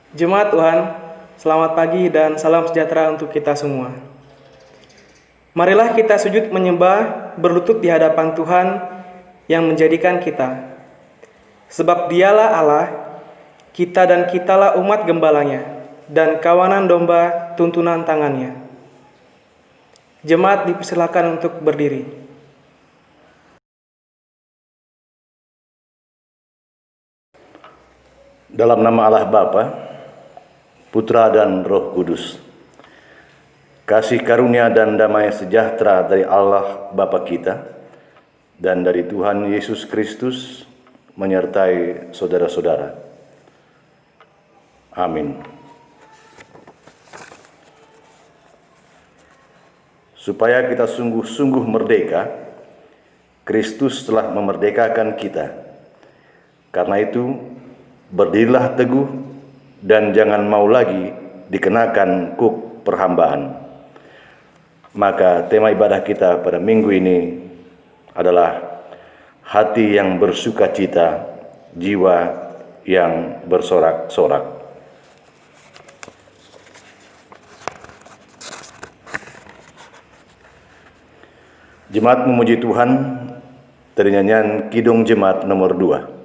Jemaat Tuhan, selamat pagi dan salam sejahtera untuk kita semua. Marilah kita sujud menyembah, berlutut di hadapan Tuhan yang menjadikan kita. Sebab Dialah Allah, kita dan kitalah umat gembalanya, dan kawanan domba tuntunan tangannya. Jemaat dipersilakan untuk berdiri. Dalam nama Allah Bapa, Putra dan Roh Kudus, kasih karunia dan damai sejahtera dari Allah Bapa kita dan dari Tuhan Yesus Kristus menyertai saudara-saudara. Amin. Supaya kita sungguh-sungguh merdeka, Kristus telah memerdekakan kita. Karena itu, berdirilah teguh dan jangan mau lagi dikenakan kuk perhambaan. Maka tema ibadah kita pada minggu ini adalah hati yang bersukacita, jiwa yang bersorak-sorak. Jemaat memuji Tuhan dari nyanyian Kidung Jemaat nomor 2.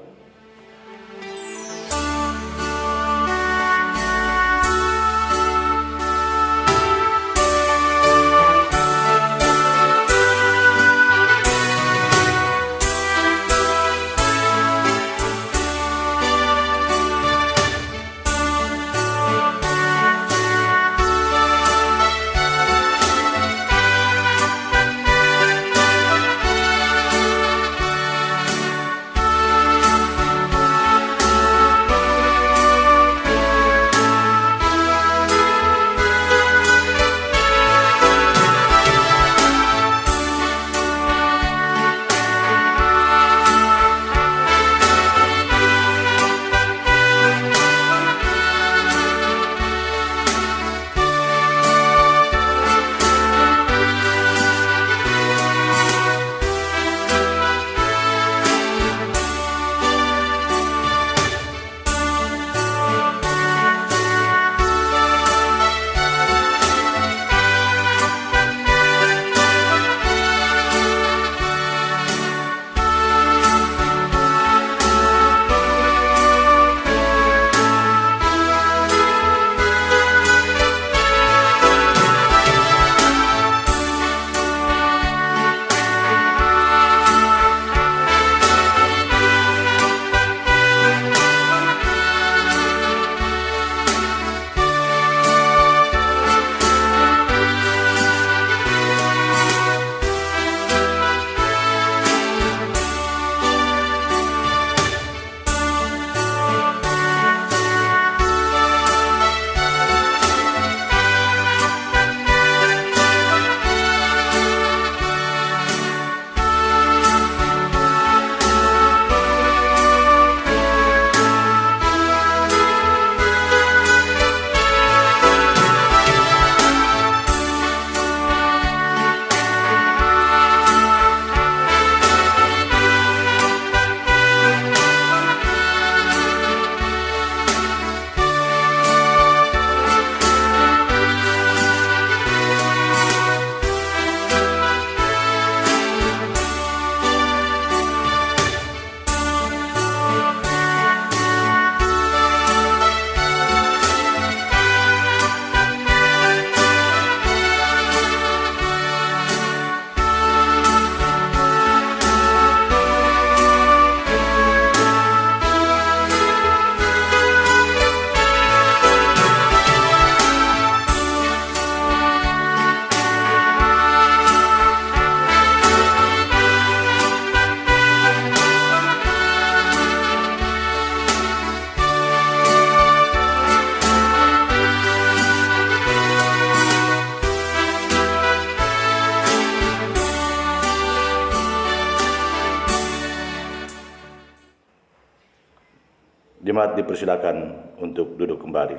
Jemaat dipersilakan untuk duduk kembali.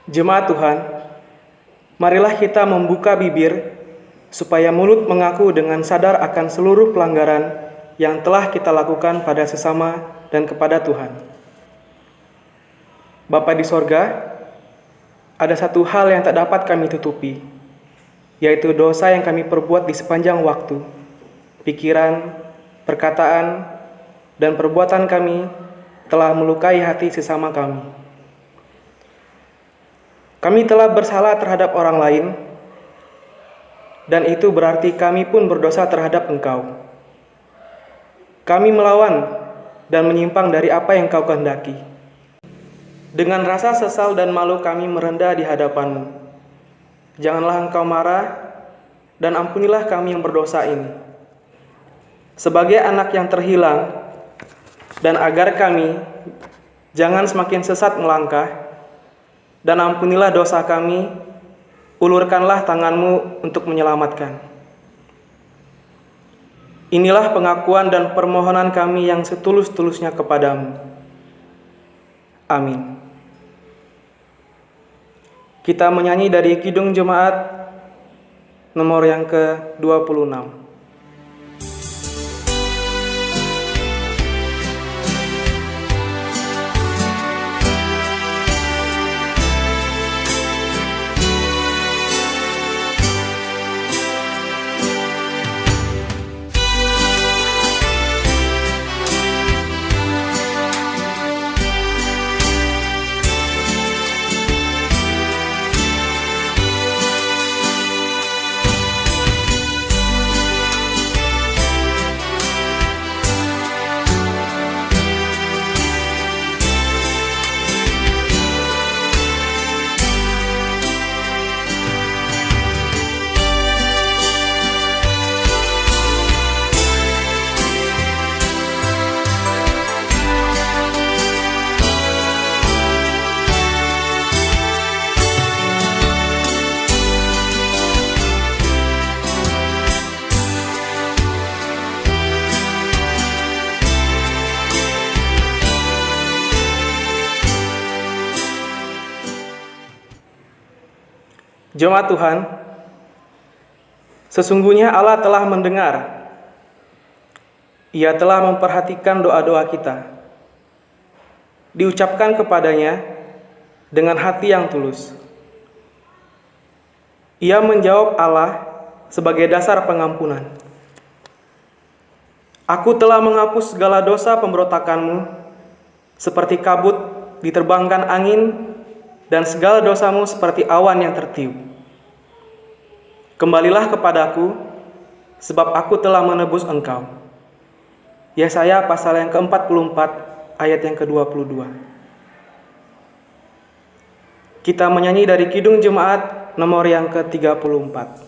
Jemaat Tuhan, marilah kita membuka bibir supaya mulut mengaku dengan sadar akan seluruh pelanggaran yang telah kita lakukan pada sesama dan kepada Tuhan. Bapa di sorga, ada satu hal yang tak dapat kami tutupi, yaitu dosa yang kami perbuat di sepanjang waktu, pikiran, perkataan, dan perbuatan kami telah melukai hati sesama kami. Kami telah bersalah terhadap orang lain, dan itu berarti kami pun berdosa terhadap Engkau. Kami melawan dan menyimpang dari apa yang Kau kehendaki. Dengan rasa sesal dan malu kami merendah di hadapan-Mu. Janganlah Engkau marah, dan ampunilah kami yang berdosa ini. Sebagai anak yang terhilang, dan agar kami jangan semakin sesat melangkah, dan ampunilah dosa kami, ulurkanlah tangan-Mu untuk menyelamatkan. Inilah pengakuan dan permohonan kami yang setulus-tulusnya kepadamu. Amin. Kita menyanyi dari Kidung Jemaat nomor yang ke-26. Jemaat Tuhan, sesungguhnya Allah telah mendengar. Ia telah memperhatikan doa-doa kita. Diucapkan kepadanya dengan hati yang tulus. Ia menjawab Allah sebagai dasar pengampunan. Aku telah menghapus segala dosa pemberontakanmu, seperti kabut diterbangkan angin, dan segala dosamu seperti awan yang tertiup. Kembalilah kepadaku, sebab aku telah menebus engkau. Yesaya pasal yang ke-44 ayat yang ke-22. Kita menyanyi dari Kidung Jemaat nomor yang ke-34.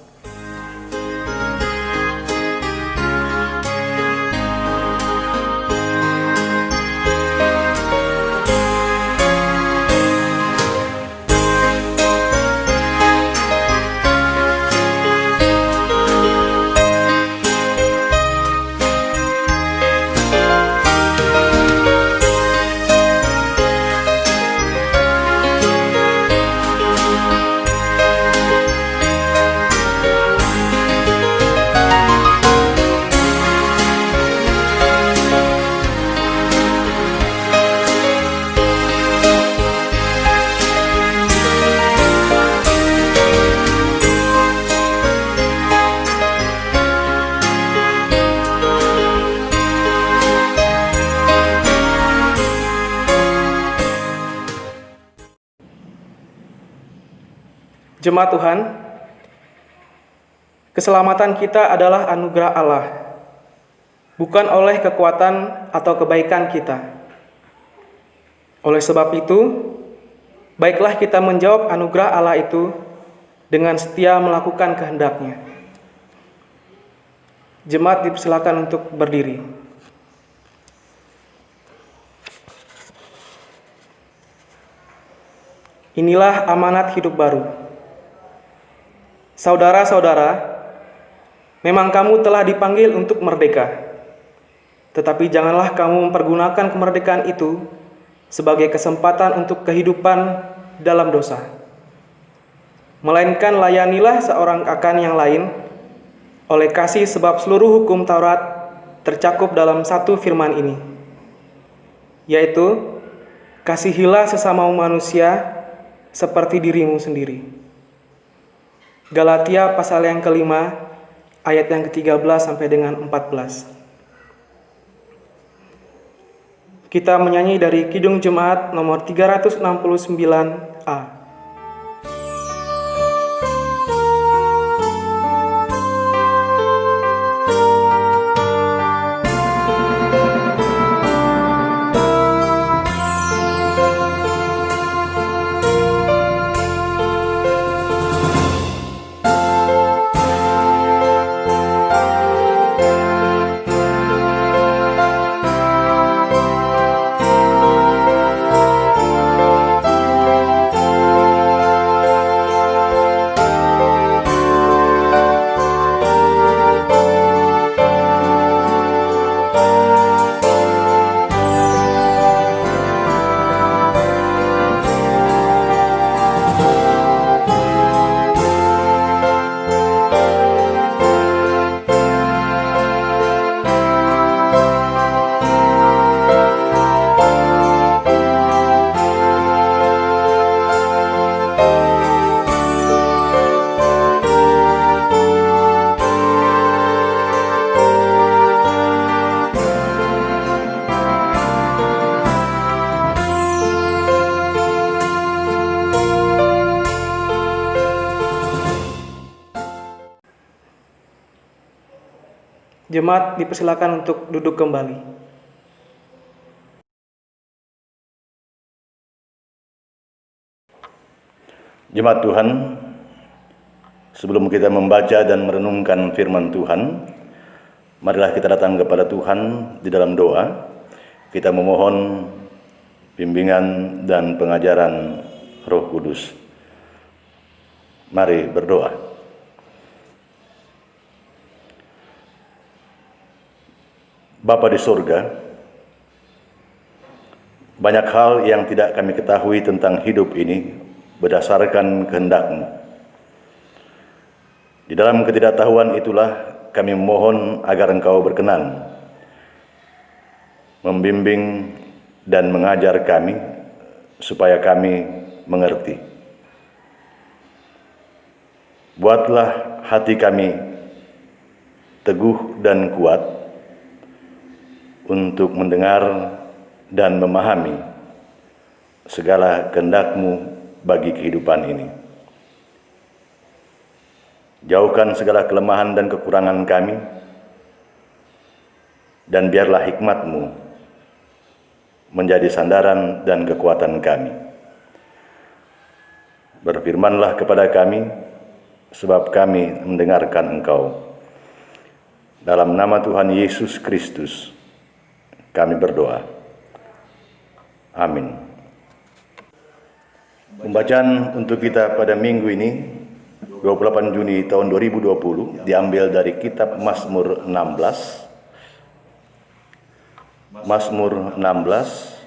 Jemaat Tuhan, keselamatan kita adalah anugerah Allah, bukan oleh kekuatan atau kebaikan kita. Oleh sebab itu, baiklah kita menjawab anugerah Allah itu dengan setia melakukan kehendak-Nya. Jemaat dipersilakan untuk berdiri. Inilah amanat hidup baru. Saudara-saudara, memang kamu telah dipanggil untuk merdeka. Tetapi janganlah kamu mempergunakan kemerdekaan itu sebagai kesempatan untuk kehidupan dalam dosa. Melainkan layanilah seorang akan yang lain oleh kasih, sebab seluruh hukum Taurat tercakup dalam satu firman ini, yaitu kasihilah sesama manusia seperti dirimu sendiri. Galatia pasal yang kelima, ayat yang ke-13 sampai dengan 14. Kita menyanyi dari Kidung Jemaat nomor 369A. Jemaat dipersilakan untuk duduk kembali. Jemaat Tuhan, sebelum kita membaca dan merenungkan firman Tuhan, marilah kita datang kepada Tuhan di dalam doa. Kita memohon bimbingan dan pengajaran Roh Kudus. Mari berdoa. Bapa di surga, banyak hal yang tidak kami ketahui tentang hidup ini berdasarkan kehendak-Mu. Di dalam ketidaktahuan itulah kami memohon agar Engkau berkenan membimbing dan mengajar kami supaya kami mengerti. Buatlah hati kami teguh dan kuat untuk mendengar dan memahami segala kehendak-Mu bagi kehidupan ini. Jauhkan segala kelemahan dan kekurangan kami, dan biarlah hikmat-Mu menjadi sandaran dan kekuatan kami. Berfirmanlah kepada kami, sebab kami mendengarkan Engkau. Dalam nama Tuhan Yesus Kristus, kami berdoa. Amin. Pembacaan untuk kita pada minggu ini, 28 Juni tahun 2020, diambil dari kitab Mazmur 16. Mazmur 16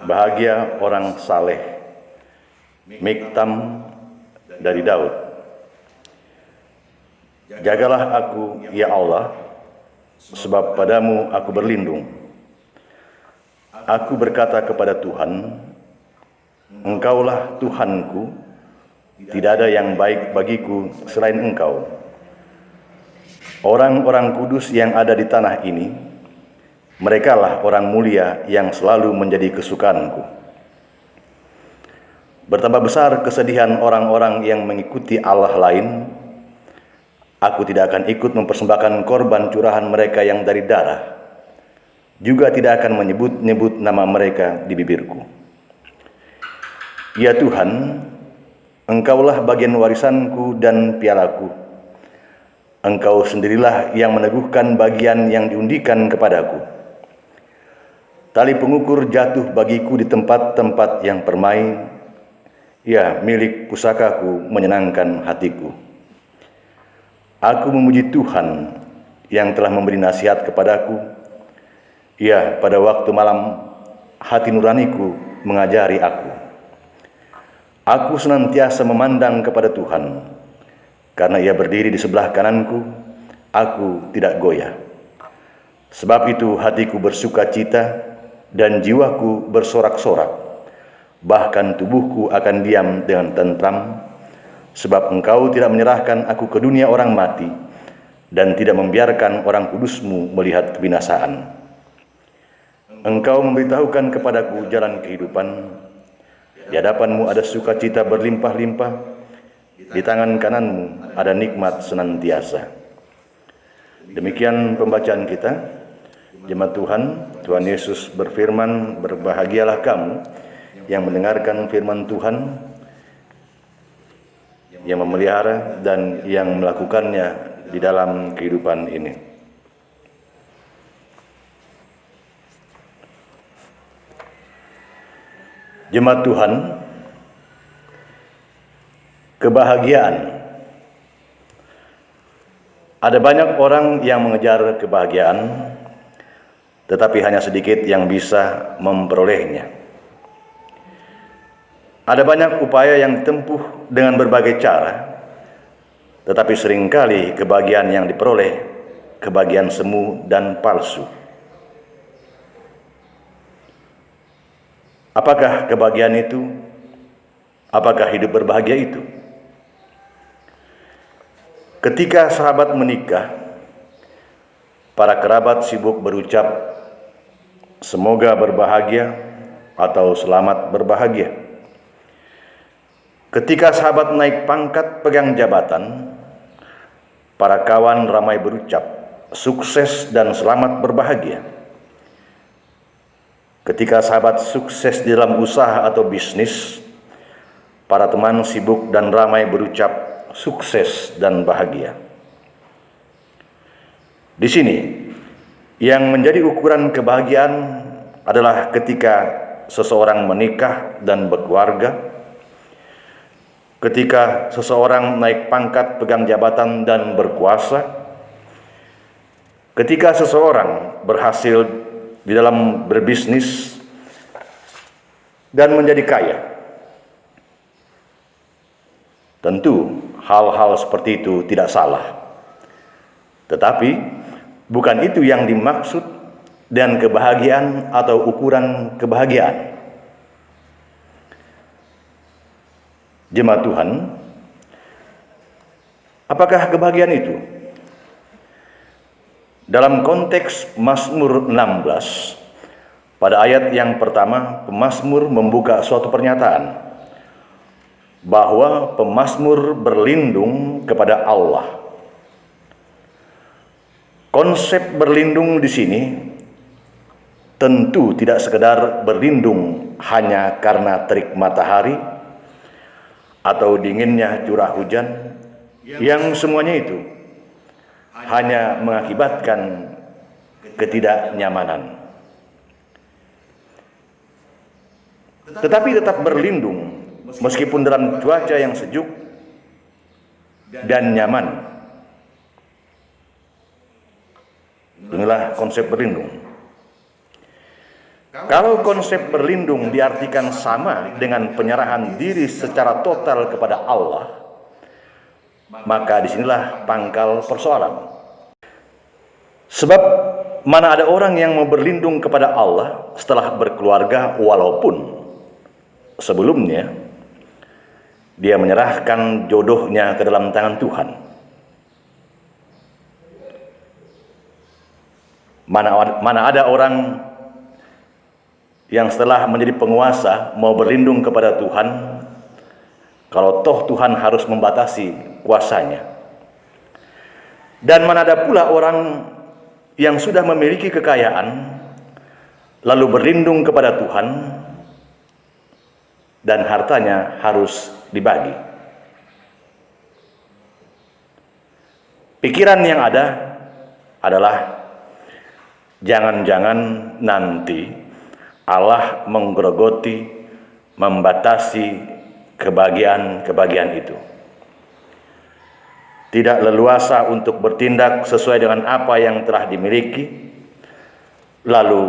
Bahagia orang saleh. Miktam dari Daud. Jagalah aku, ya Allah, sebab padamu aku berlindung. Aku berkata kepada Tuhan, Engkaulah Tuhanku, tidak ada yang baik bagiku selain Engkau. Orang-orang kudus yang ada di tanah ini, merekalah orang mulia yang selalu menjadi kesukaanku. Bertambah besar kesedihan orang-orang yang mengikuti Allah lain. Aku tidak akan ikut mempersembahkan korban curahan mereka yang dari darah, juga tidak akan menyebut-nyebut nama mereka di bibirku. Ya Tuhan, Engkaulah bagian warisanku dan pialaku. Engkau sendirilah yang meneguhkan bagian yang diundikan kepadaku. Tali pengukur jatuh bagiku di tempat-tempat yang permai. Ya, milik pusakaku menyenangkan hatiku. Aku memuji Tuhan yang telah memberi nasihat kepadaku. Ya, pada waktu malam hati nuraniku mengajari aku. Aku senantiasa memandang kepada Tuhan, Karena Ia berdiri di sebelah kananku, aku tidak goyah. Sebab itu hatiku bersuka cita dan jiwaku bersorak-sorak. Bahkan tubuhku akan diam dengan tentram, sebab Engkau tidak menyerahkan aku ke dunia orang mati dan tidak membiarkan orang kudus-Mu melihat kebinasaan. Engkau memberitahukan kepadaku jalan kehidupan. Di hadapan-Mu ada sukacita berlimpah-limpah, di tangan kanan-Mu ada nikmat senantiasa. Demikian pembacaan kita. Jemaat Tuhan, Tuhan Yesus berfirman, berbahagialah kamu yang mendengarkan firman Tuhan, yang memelihara dan yang melakukannya di dalam kehidupan ini. Jemaat Tuhan, kebahagiaan. Ada banyak orang yang mengejar kebahagiaan, tetapi hanya sedikit yang bisa memperolehnya. Ada banyak upaya yang ditempuh dengan berbagai cara, tetapi seringkali kebahagiaan yang diperoleh, kebahagiaan semu dan palsu. Apakah kebahagiaan itu? Apakah hidup berbahagia itu? Ketika sahabat menikah, para kerabat sibuk berucap, "Semoga berbahagia" atau "Selamat berbahagia". Ketika sahabat naik pangkat pegang jabatan, para kawan ramai berucap, "Sukses dan selamat berbahagia". Ketika sahabat sukses di dalam usaha atau bisnis, para teman sibuk dan ramai berucap, "Sukses dan bahagia". Di sini, yang menjadi ukuran kebahagiaan adalah ketika seseorang menikah dan berkeluarga, ketika seseorang naik pangkat pegang jabatan dan berkuasa, ketika seseorang berhasil di dalam berbisnis dan menjadi kaya. Tentu hal-hal seperti itu tidak salah. Tetapi bukan itu yang dimaksud dengan kebahagiaan atau ukuran kebahagiaan. Jemaat Tuhan, apakah kebahagiaan itu? Dalam konteks Mazmur 16, pada ayat yang pertama, pemazmur membuka suatu pernyataan bahwa pemazmur berlindung kepada Allah. Konsep berlindung di sini tentu tidak sekedar berlindung hanya karena terik matahari atau dinginnya curah hujan, yang semuanya itu hanya mengakibatkan ketidaknyamanan. Tetapi tetap berlindung meskipun dalam cuaca yang sejuk dan nyaman. Inilah konsep berlindung. Kalau konsep berlindung diartikan sama dengan penyerahan diri secara total kepada Allah, maka disinilah pangkal persoalan. Sebab mana ada orang yang mau berlindung kepada Allah setelah berkeluarga walaupun sebelumnya dia menyerahkan jodohnya ke dalam tangan Tuhan. Mana ada orang yang setelah menjadi penguasa mau berlindung kepada Tuhan kalau toh Tuhan harus membatasi kuasanya. Dan mana ada pula orang yang sudah memiliki kekayaan lalu berlindung kepada Tuhan dan hartanya harus dibagi. Pikiran yang ada adalah jangan-jangan nanti Allah menggerogoti, membatasi kebahagiaan itu. Tidak leluasa untuk bertindak sesuai dengan apa yang telah dimiliki. Lalu,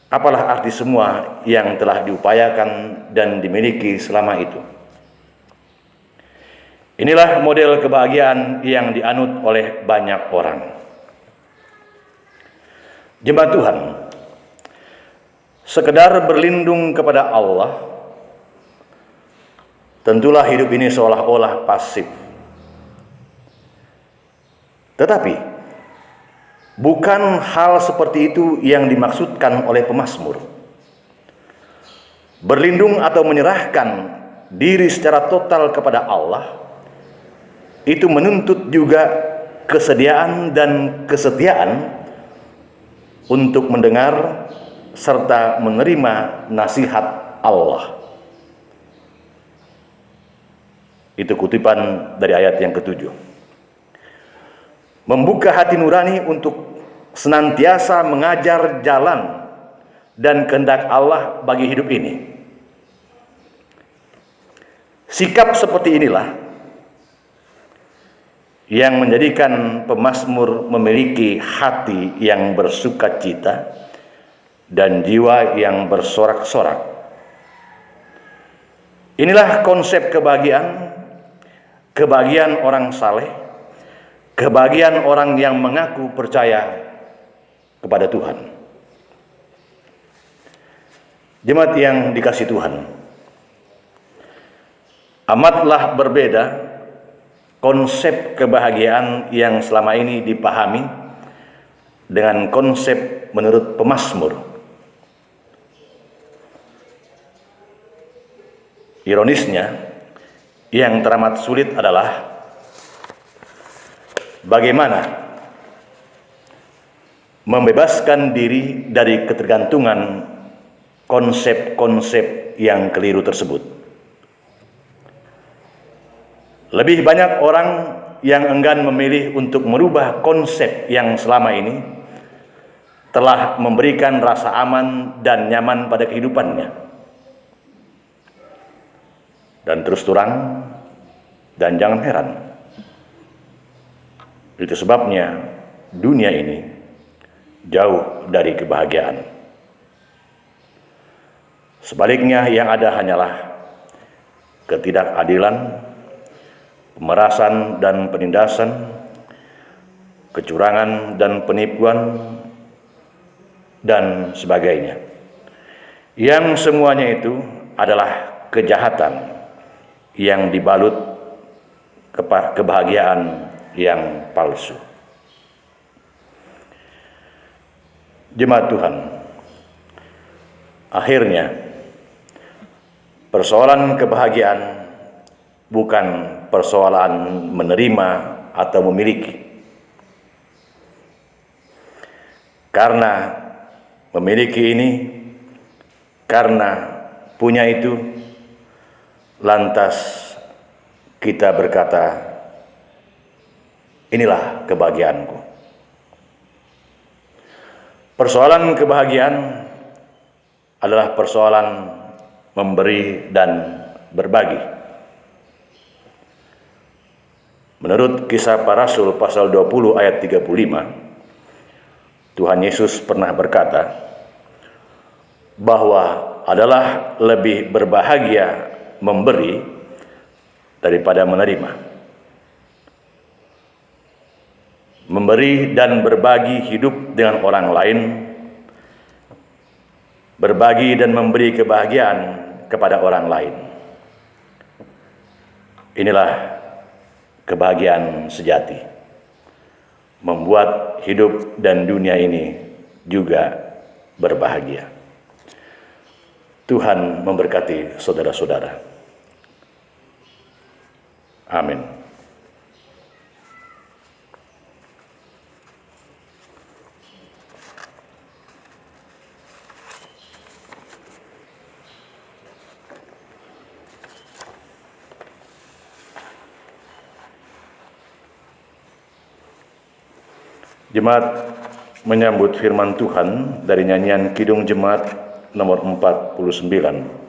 apalah arti semua yang telah diupayakan dan dimiliki selama itu? Inilah model kebahagiaan yang dianut oleh banyak orang. Jemaat Tuhan, sekedar berlindung kepada Allah, tentulah hidup ini seolah-olah pasif. Tetapi, bukan hal seperti itu yang dimaksudkan oleh pemazmur. Berlindung atau menyerahkan diri secara total kepada Allah itu menuntut juga kesediaan dan kesetiaan untuk mendengar serta menerima nasihat Allah. Itu kutipan dari ayat yang ke-7. Membuka hati nurani untuk senantiasa mengajar jalan dan kehendak Allah bagi hidup ini. Sikap seperti inilah yang menjadikan pemazmur memiliki hati yang bersukacita dan jiwa yang bersorak-sorak. Inilah konsep kebahagiaan, kebahagiaan orang saleh, kebahagiaan orang yang mengaku percaya kepada Tuhan. Jemaat yang dikasihi Tuhan, amatlah berbeda konsep kebahagiaan yang selama ini dipahami dengan konsep menurut pemazmur. Ironisnya, yang teramat sulit adalah bagaimana membebaskan diri dari ketergantungan konsep-konsep yang keliru tersebut. Lebih banyak orang yang enggan memilih untuk merubah konsep yang selama ini telah memberikan rasa aman dan nyaman pada kehidupannya. Dan terus terang, dan jangan heran, itu sebabnya dunia ini jauh dari kebahagiaan. Sebaliknya yang ada hanyalah ketidakadilan, pemerasan dan penindasan, kecurangan dan penipuan, dan sebagainya. Yang semuanya itu adalah kejahatan yang dibalut kebahagiaan yang palsu. Jemaat Tuhan, akhirnya persoalan kebahagiaan bukan persoalan menerima atau memiliki. Karena memiliki ini, karena punya itu, lantas kita berkata, inilah kebahagiaanku. Persoalan kebahagiaan adalah persoalan memberi dan berbagi. Menurut Kisah Para Rasul pasal 20 ayat 35, Tuhan Yesus pernah berkata bahwa adalah lebih berbahagia memberi daripada menerima. Memberi dan berbagi hidup dengan orang lain, berbagi dan memberi kebahagiaan kepada orang lain. Inilah kebahagiaan sejati, membuat hidup dan dunia ini juga berbahagia. Tuhan memberkati saudara-saudara. Amin. Jemaat menyambut firman Tuhan dari nyanyian Kidung Jemaat nomor 49.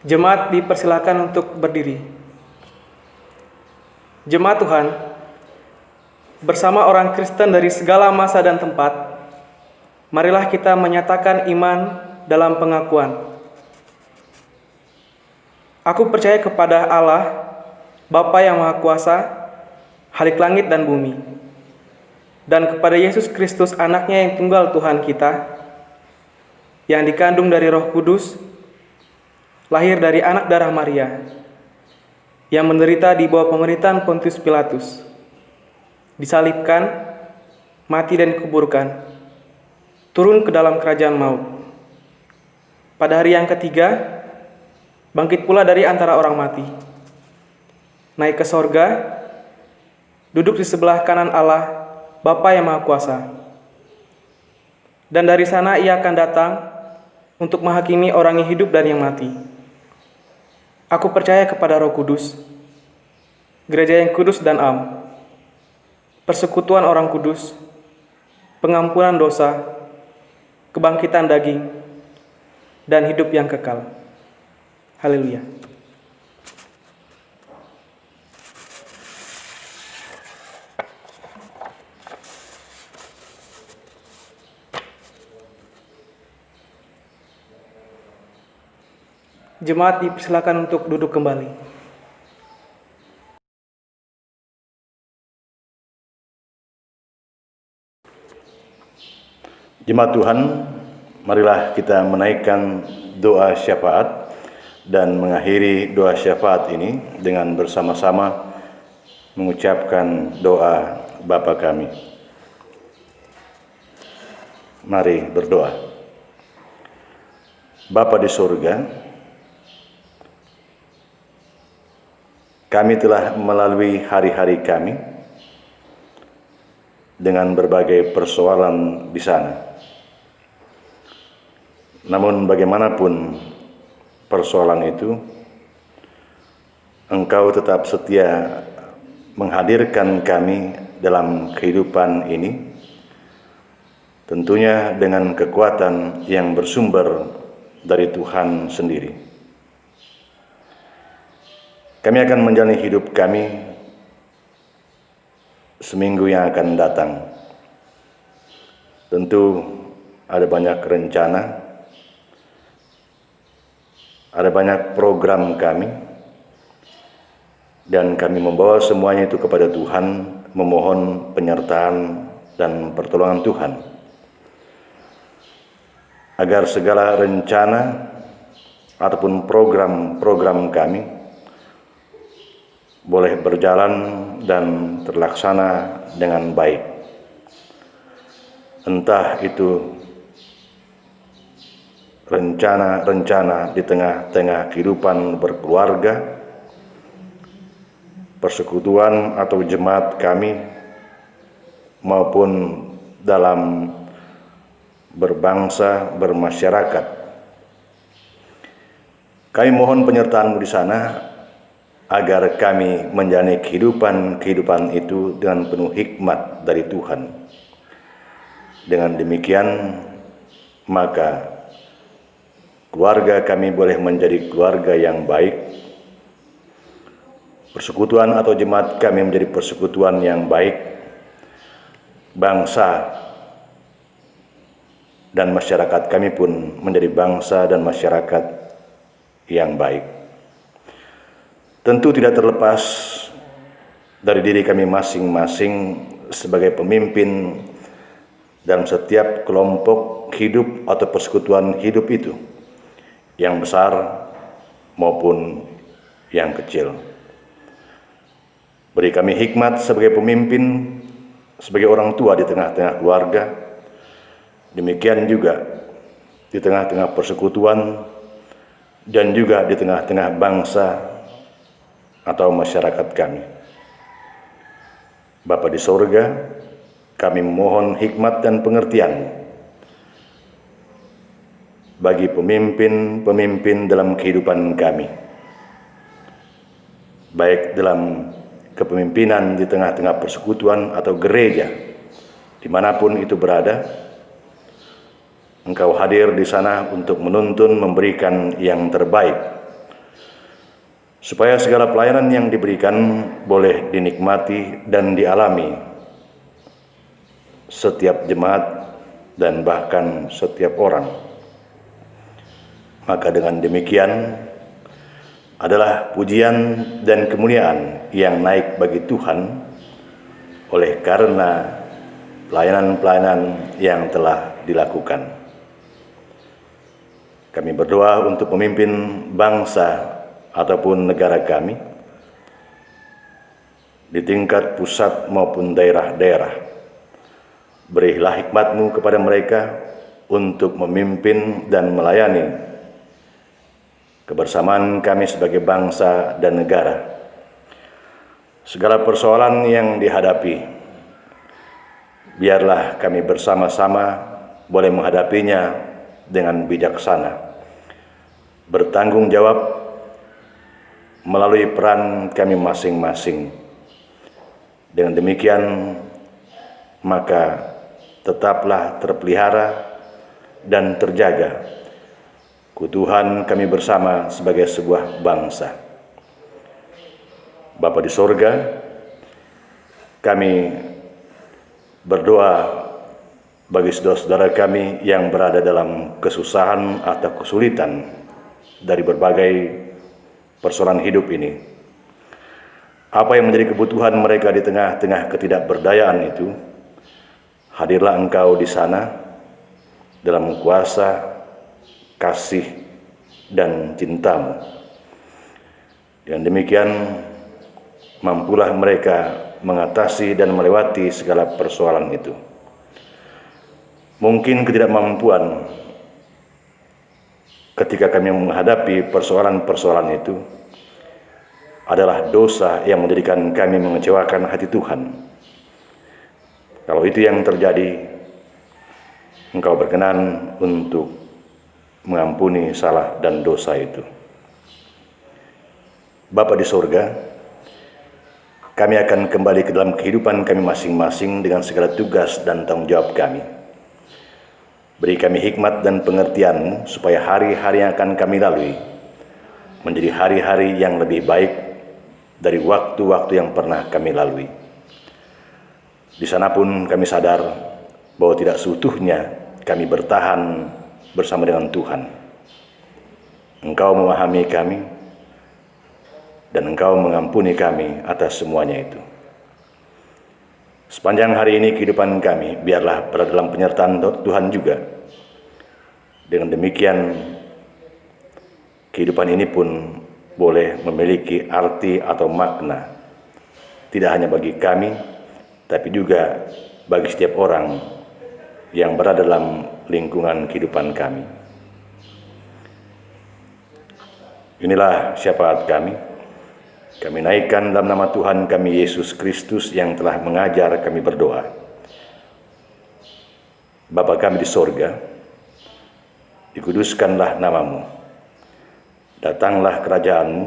Jemaat dipersilakan untuk berdiri. Jemaat Tuhan, bersama orang Kristen dari segala masa dan tempat, marilah kita menyatakan iman dalam pengakuan. Aku percaya kepada Allah, Bapa yang Maha Kuasa, Khalik langit dan bumi, dan kepada Yesus Kristus, anaknya yang tunggal Tuhan kita, yang dikandung dari Roh Kudus, lahir dari anak darah Maria, yang menderita di bawah pemerintahan Pontius Pilatus, disalibkan, mati dan dikuburkan, turun ke dalam kerajaan maut. Pada hari yang ketiga, bangkit pula dari antara orang mati, naik ke sorga, duduk di sebelah kanan Allah, Bapa yang Maha Kuasa. Dan dari sana ia akan datang untuk menghakimi orang yang hidup dan yang mati. Aku percaya kepada Roh Kudus, gereja yang kudus dan am, persekutuan orang kudus, pengampunan dosa, kebangkitan daging, dan hidup yang kekal. Haleluya. Jemaat dipersilakan untuk duduk kembali. Jemaat Tuhan, marilah kita menaikkan doa syafaat dan mengakhiri doa syafaat ini dengan bersama-sama mengucapkan doa Bapa kami. Mari berdoa. Bapa di surga, kami telah melalui hari-hari kami dengan berbagai persoalan di sana. Namun bagaimanapun persoalan itu, Engkau tetap setia menghadirkan kami dalam kehidupan ini, tentunya dengan kekuatan yang bersumber dari Tuhan sendiri. Kami akan menjalani hidup kami seminggu yang akan datang. Tentu ada banyak rencana, ada banyak program kami, dan kami membawa semuanya itu kepada Tuhan, memohon penyertaan dan pertolongan Tuhan, agar segala rencana ataupun program-program kami boleh berjalan dan terlaksana dengan baik. Entah itu rencana-rencana di tengah-tengah kehidupan berkeluarga, persekutuan atau jemaat kami, maupun dalam berbangsa, bermasyarakat. Kami mohon penyertaan-Mu di sana, agar kami menjalani kehidupan itu dengan penuh hikmat dari Tuhan. Dengan demikian, maka keluarga kami boleh menjadi keluarga yang baik, persekutuan atau jemaat kami menjadi persekutuan yang baik, bangsa dan masyarakat kami pun menjadi bangsa dan masyarakat yang baik. Tentu tidak terlepas dari diri kami masing-masing sebagai pemimpin dalam setiap kelompok hidup atau persekutuan hidup itu, yang besar maupun yang kecil. Beri kami hikmat sebagai pemimpin, sebagai orang tua di tengah-tengah keluarga, demikian juga di tengah-tengah persekutuan, dan juga di tengah-tengah bangsa atau masyarakat kami. Bapa di sorga, kami memohon hikmat dan pengertian bagi pemimpin-pemimpin dalam kehidupan kami, baik dalam kepemimpinan di tengah-tengah persekutuan atau gereja, dimanapun itu berada. Engkau hadir di sana untuk menuntun, memberikan yang terbaik supaya segala pelayanan yang diberikan boleh dinikmati dan dialami setiap jemaat dan bahkan setiap orang. Maka dengan demikian adalah pujian dan kemuliaan yang naik bagi Tuhan oleh karena pelayanan-pelayanan yang telah dilakukan. Kami berdoa untuk memimpin bangsa ataupun negara kami di tingkat pusat maupun daerah-daerah. Berilah hikmat-Mu kepada mereka untuk memimpin dan melayani kebersamaan kami sebagai bangsa dan negara. Segala persoalan yang dihadapi, biarlah kami bersama-sama boleh menghadapinya dengan bijaksana, bertanggung jawab melalui peran kami masing-masing. Dengan demikian, maka tetaplah terpelihara dan terjaga keutuhan kami bersama sebagai sebuah bangsa. Bapa di sorga, kami berdoa bagi saudara-saudara kami yang berada dalam kesusahan atau kesulitan dari berbagai persoalan hidup ini. Apa yang menjadi kebutuhan mereka di tengah-tengah ketidakberdayaan itu, hadirlah Engkau di sana dalam kuasa, kasih, dan cinta-Mu. Dengan demikian, mampulah mereka mengatasi dan melewati segala persoalan itu. Mungkin ketidakmampuan ketika kami menghadapi persoalan-persoalan itu adalah dosa yang menjadikan kami mengecewakan hati Tuhan. Kalau itu yang terjadi, Engkau berkenan untuk mengampuni salah dan dosa itu. Bapa di sorga, kami akan kembali ke dalam kehidupan kami masing-masing dengan segala tugas dan tanggung jawab kami. Beri kami hikmat dan pengertian-Mu supaya hari-hari yang akan kami lalui menjadi hari-hari yang lebih baik dari waktu-waktu yang pernah kami lalui. Di sana pun kami sadar bahwa tidak seutuhnya kami bertahan bersama dengan Tuhan. Engkau memahami kami dan Engkau mengampuni kami atas semuanya itu. Sepanjang hari ini kehidupan kami biarlah berada dalam penyertaan Tuhan juga. Dengan demikian kehidupan ini pun boleh memiliki arti atau makna tidak hanya bagi kami, tapi juga bagi setiap orang yang berada dalam lingkungan kehidupan kami. Inilah syafaat kami. Kami naikkan dalam nama Tuhan kami Yesus Kristus yang telah mengajar kami berdoa. Bapa kami di sorga, dikuduskanlah nama-Mu. Datanglah kerajaan-Mu,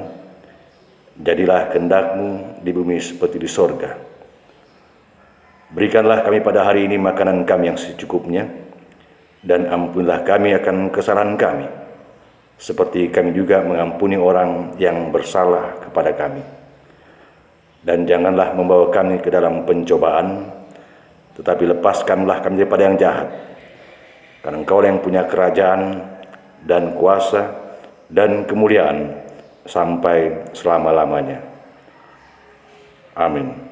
jadilah kehendak-Mu di bumi seperti di sorga. Berikanlah kami pada hari ini makanan kami yang secukupnya, dan ampunilah kami akan kesalahan kami, seperti kami juga mengampuni orang yang bersalah kepada kami. Dan janganlah membawa kami ke dalam pencobaan, tetapi lepaskanlah kami daripada yang jahat. Karena Engkau yang punya kerajaan dan kuasa dan kemuliaan sampai selama-lamanya. Amin.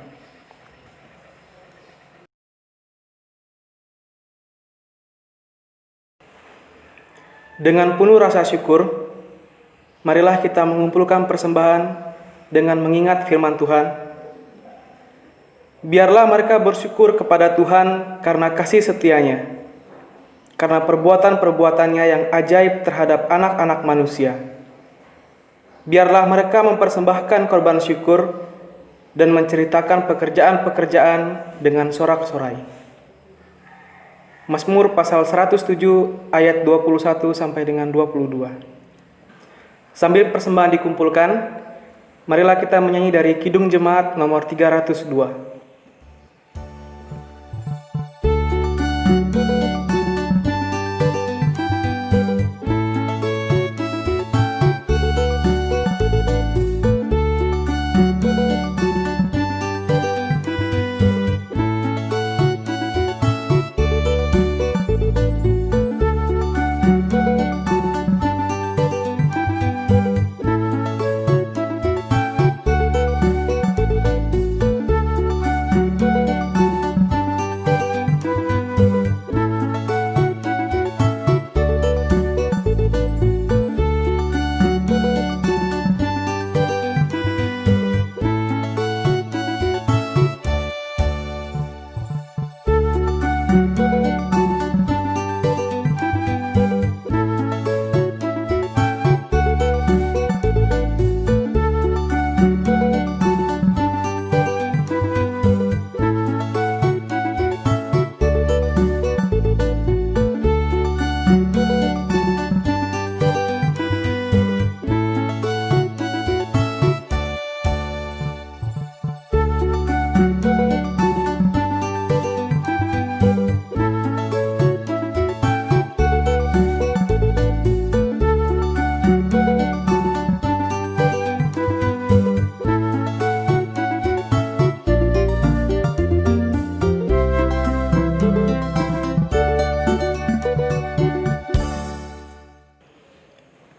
Dengan penuh rasa syukur, marilah kita mengumpulkan persembahan dengan mengingat firman Tuhan. Biarlah mereka bersyukur kepada Tuhan karena kasih setia-Nya, karena perbuatan-perbuatannya yang ajaib terhadap anak-anak manusia. Biarlah mereka mempersembahkan korban syukur dan menceritakan pekerjaan-pekerjaan dengan sorak-sorai. Mazmur pasal 107 ayat 21 sampai dengan 22. Sambil persembahan dikumpulkan, marilah kita menyanyi dari Kidung Jemaat nomor 302.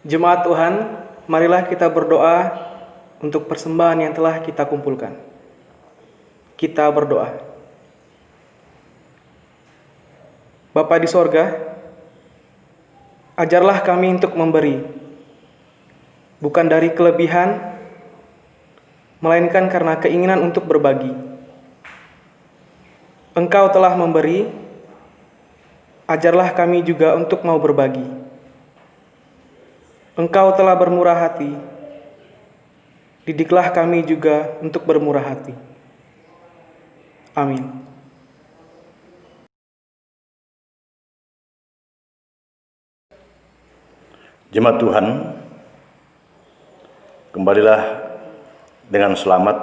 Jemaat Tuhan, marilah kita berdoa untuk persembahan yang telah kita kumpulkan. Kita berdoa. Bapa di sorga, ajarlah kami untuk memberi, bukan dari kelebihan, melainkan karena keinginan untuk berbagi. Engkau telah memberi, ajarlah kami juga untuk mau berbagi. Engkau telah bermurah hati, didiklah kami juga untuk bermurah hati. Amin. Jemaat Tuhan, kembalilah dengan selamat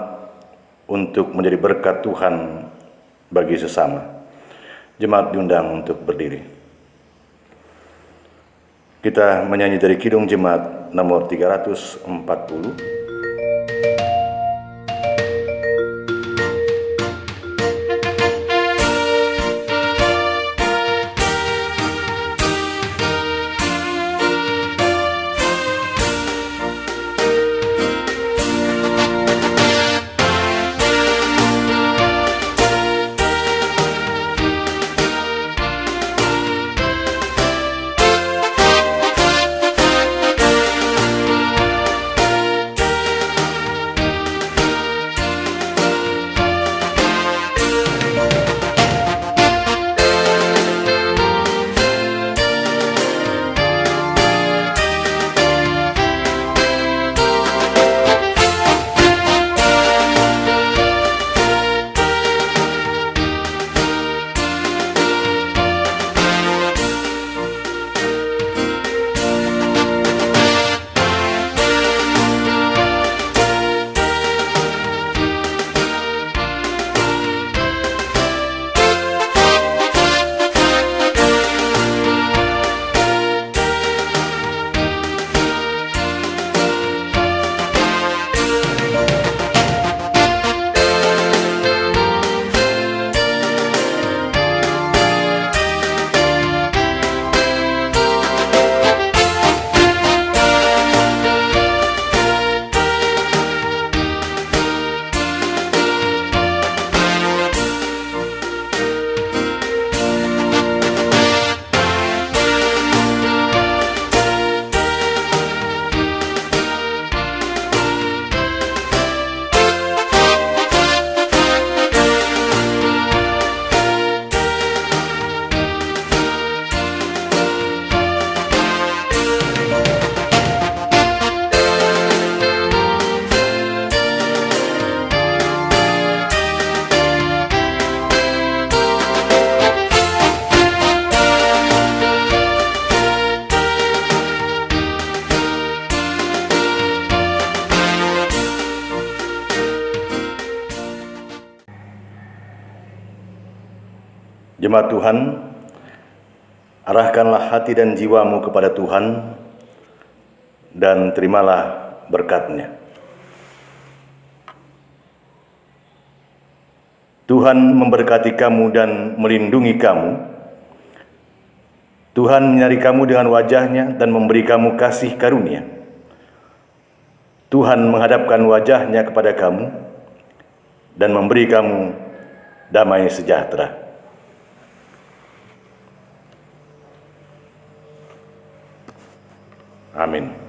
untuk menjadi berkat Tuhan bagi sesama. Jemaat diundang untuk berdiri. Kita menyanyi dari Kidung Jemaat nomor 340. Jemaat Tuhan, arahkanlah hati dan jiwamu kepada Tuhan dan terimalah berkat-Nya. Tuhan memberkati kamu dan melindungi kamu. Tuhan menyinari kamu dengan wajah-Nya dan memberi kamu kasih karunia. Tuhan menghadapkan wajah-Nya kepada kamu dan memberi kamu damai sejahtera. Amin.